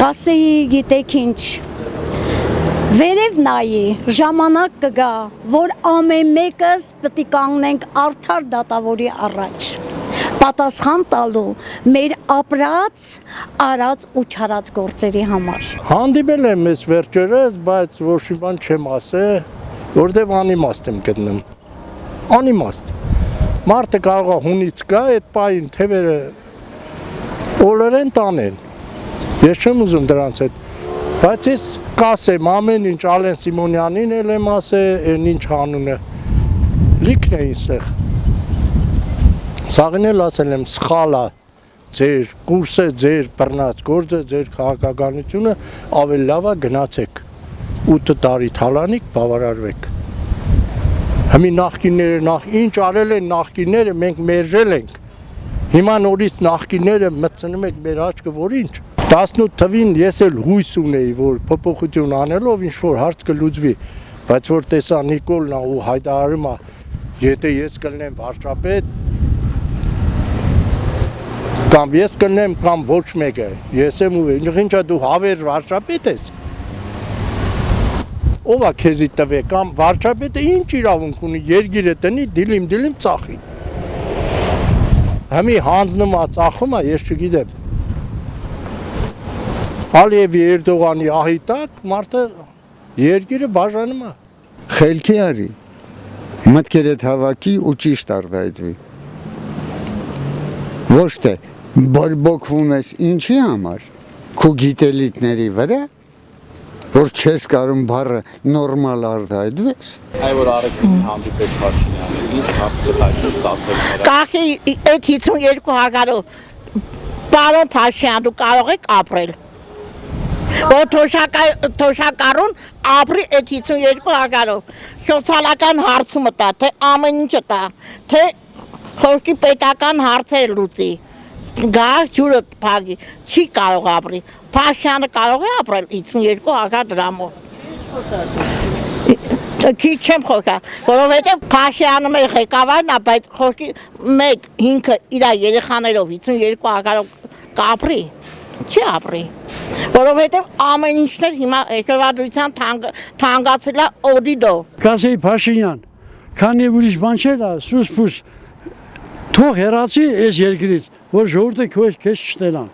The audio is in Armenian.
Կասեի գիտեք ինչ, վերև նայի, ժամանակ կգա, որ ամեն մեկս պետք է կանգնենք արդար դատավորի առաջ, պատասխան տալու մեր ապրած, արած ու չարած գործերի համար։ Հանդիպել եմ ես վերջերս, բայց ոչ մի բան չեմ ասել, որտեղ անիմաստ եմ գտնում, անիմաստ։ Մարդը կարող է հունից գա, այդ պահին թևերը օլորեն տանեն, ես չեմ ուզում դրանց հետ, բայց ես կասեմ ամեն ինչ Ալեն Սիմոնյանին էլ եմ ասել, այն ինչ անունը, լիքն է ինստեղ, սաղին էլ ասել եմ, սխալ է, ձեր կուրսը, ձեր բռնած գործը, ձեր քաղաքականությունը ավելի լավ է գնացեք, 8 տարի թալանիք, բավարարվեք։ Հիմի նախկինները ինչ արել են նախկինները, մենք մերժել ենք, հիմա նորից նախկինները մտցնում եք մեր աչքը, որ ինչ, 18 թվին ես էլ հույս ունեի, որ փոփոխություն անելով ինչ-որ հարց կլուծվի, բայց որ տեսա Նիկոլն ու հայտարարում է, եթե ես կլնեմ վարչապետ, կամ ես կլնեմ, կամ ոչ մեկը, ես եմ ու ինչա դու հավերժ վարչապետ ես, ով է քեզի տվե, կամ վարչապետը ինչ իրավունք ունի, երգիրը տնի, դիլիմ ծախի, Հիմի հանձնում է, ծախում է, ես չգիտեմ, Ալիևի Էրդողանի ահի տակ, մարդը երգիրը բաժանում է։ Խելքի արի, մտքերդ հավաքի ու ճիշտ արտահայտվի։ Ոչ թե բորբոքվում ես ինչի համար, քո գիտելիքների վրա, որ չես կարող բառը նորմալ արտահայտվես։ Այ որ Արեգին հանդիպել Փաշինյանը, ինչ հարց կտայք, ինչ կասեք նրա։ Կախի այդ 52,000-ով պարոն Փաշինյան դու կարող եք ապրել։ Որ թոշակառուն ապրի այդ 52,000-ով։ Սոցիալական հարցումը տա, թե ամեն ինչը տա, թե խորքի պետական հարցեր լուծի։ Գա ջուրը փագի, չի կարող ապրի։ Փաշյանը կարող է ապրել 52,000 դրամով։ Քիչ չեմ խոսա, որովհետև Փաշյանը մեր ղեկավարն է, բայց խոսքի 1-5-ը իր երեխաներով 52,000-ով կապրի, չի ապրի։ Որովհետև ամեն ինչն էլ հիմա հետևադրության թանկացել է օդիդով։ Կասեի Փաշինյան, քանի ուրիշ բան չէր, սուս-փուս թող հեռացի այս երկրից, որ ժողովուրդը քեզ չտենան։